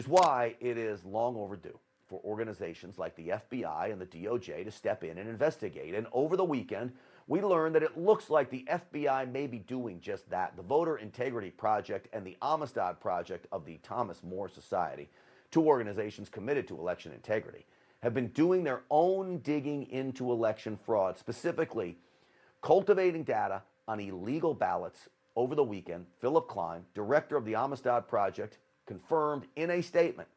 why it is long overdue for organizations like the FBI and the DOJ to step in and investigate. And over the weekend, we learned that it looks like the FBI may be doing just that. The Voter Integrity Project and the Amistad Project of the Thomas More Society, two organizations committed to election integrity, have been doing their own digging into election fraud, specifically cultivating data on illegal ballots over the weekend. Philip Klein, director of the Amistad Project, confirmed in a statement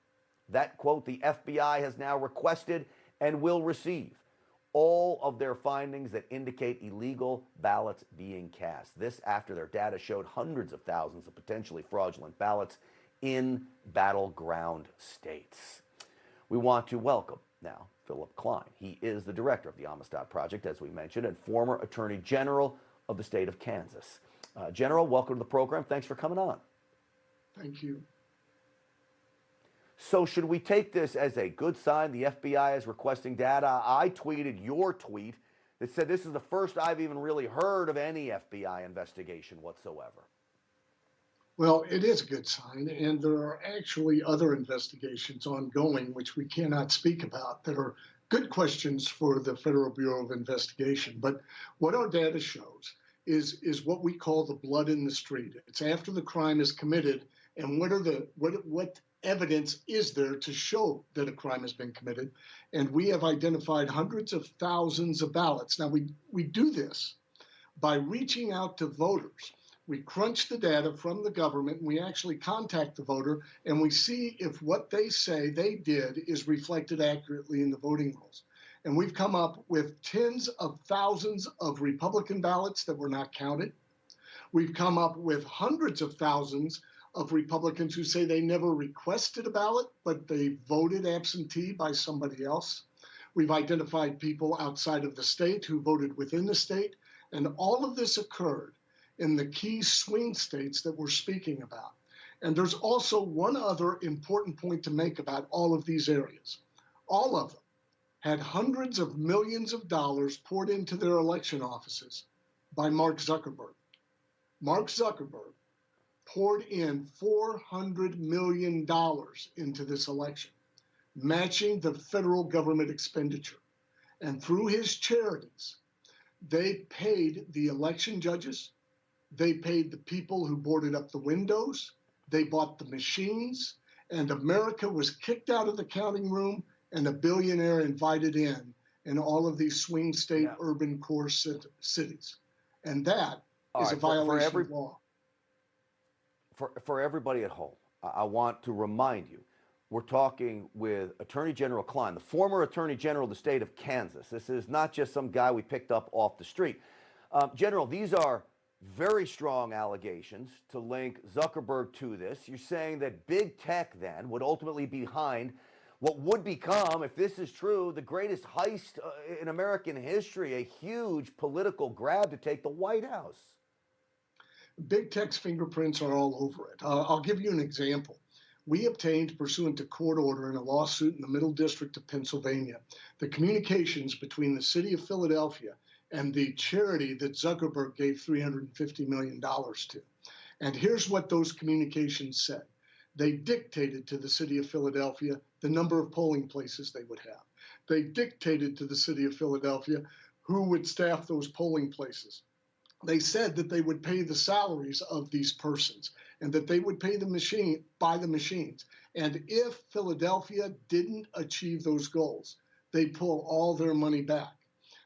that, quote, the FBI has now requested and will receive all of their findings that indicate illegal ballots being cast. This after their data showed hundreds of thousands of potentially fraudulent ballots in battleground states. We want to welcome now Philip Klein. He is the director of the Amistad Project, as we mentioned, and former Attorney General of the state of Kansas. General, welcome to the program. Thanks for coming on. Thank you. So should we take this as a good sign? The FBI is requesting data. I tweeted your tweet that said this is the first I've even really heard of any FBI investigation whatsoever. Well, it is a good sign, and there are actually other investigations ongoing which we cannot speak about that are good questions for the Federal Bureau of Investigation. But what our data shows is what we call the blood in the street. It's after the crime is committed, and what evidence is there to show that a crime has been committed. And we have identified hundreds of thousands of ballots. Now, we do this by reaching out to voters. We crunch the data from the government, and we actually contact the voter, and we see if what they say they did is reflected accurately in the voting rolls. And we've come up with tens of thousands of Republican ballots that were not counted. We've come up with hundreds of thousands of Republicans who say they never requested a ballot, but they voted absentee by somebody else. We've identified people outside of the state who voted within the state. And all of this occurred in the key swing states that we're speaking about. And there's also one other important point to make about all of these areas. All of them had hundreds of millions of dollars poured into their election offices by Mark Zuckerberg. Mark Zuckerberg poured in $400 million into this election, matching the federal government expenditure. And through his charities, they paid the election judges, they paid the people who boarded up the windows, they bought the machines, and America was kicked out of the counting room and a billionaire invited in all of these swing state urban core cities. And that is a violation of law. For everybody at home, I want to remind you, we're talking with Attorney General Klein, the former Attorney General of the state of Kansas. This is not just some guy we picked up off the street. General, these are very strong allegations to link Zuckerberg to this. You're saying that big tech then would ultimately be behind what would become, if this is true, the greatest heist in American history, a huge political grab to take the White House. Big tech's fingerprints are all over it. I'll give you an example. We obtained, pursuant to court order in a lawsuit in the Middle District of Pennsylvania, the communications between the city of Philadelphia and the charity that Zuckerberg gave $350 million to. And here's what those communications said. They dictated to the city of Philadelphia the number of polling places they would have. They dictated to the city of Philadelphia who would staff those polling places. They said that they would pay the salaries of these persons and that they would pay buy the machines. And if Philadelphia didn't achieve those goals, they'd pull all their money back.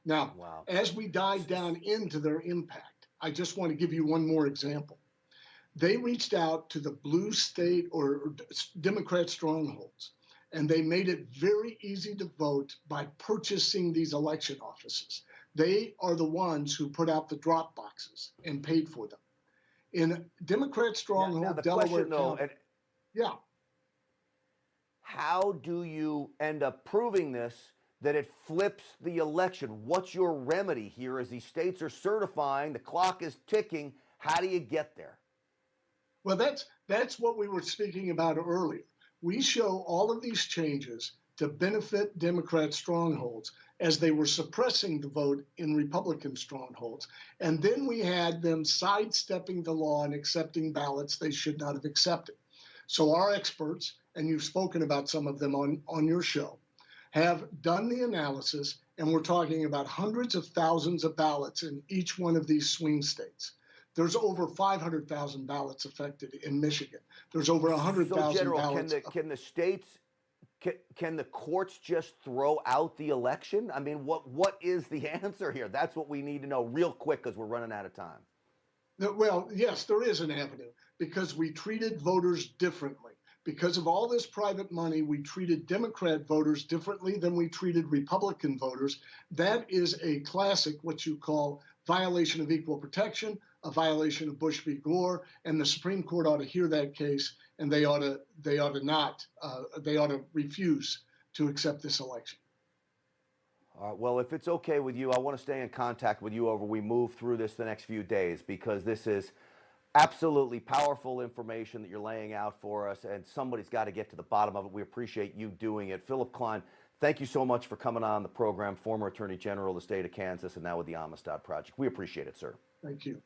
Now, as we dive down into their impact, I just want to give you one more example. They reached out to the blue state or Democrat strongholds, and they made it very easy to vote by purchasing these election offices. They are the ones who put out the drop boxes and paid for them. In Democrat stronghold, Delaware County. How do you end up proving this, that it flips the election? What's your remedy here as these states are certifying, the clock is ticking? How do you get there? Well, that's what we were speaking about earlier. We show all of these changes to benefit Democrat strongholds as they were suppressing the vote in Republican strongholds. And then we had them sidestepping the law and accepting ballots they should not have accepted. So our experts and you've spoken about some of them on your show, have done the analysis, and we're talking about hundreds of thousands of ballots in each one of these swing states. There's over 500,000 ballots affected in Michigan. There's over 100,000 General, ballots. Can the states, can the courts just throw out the election? I mean, what is the answer here? That's what we need to know real quick because we're running out of time. Well, yes, there is an avenue because we treated voters differently. Because of all this private money, we treated Democrat voters differently than we treated Republican voters. That is a classic, what you call violation of equal protection, a violation of Bush v. Gore, and the Supreme Court ought to hear that case, and they ought to refuse to accept this election. All right, well, if it's okay with you, I want to stay in contact with you over we move through this the next few days, because this is absolutely powerful information that you're laying out for us, and somebody's got to get to the bottom of it. We appreciate you doing it. Philip Klein, thank you so much for coming on the program, former Attorney General of the state of Kansas and now with the Amistad Project. We appreciate it, sir. Thank you.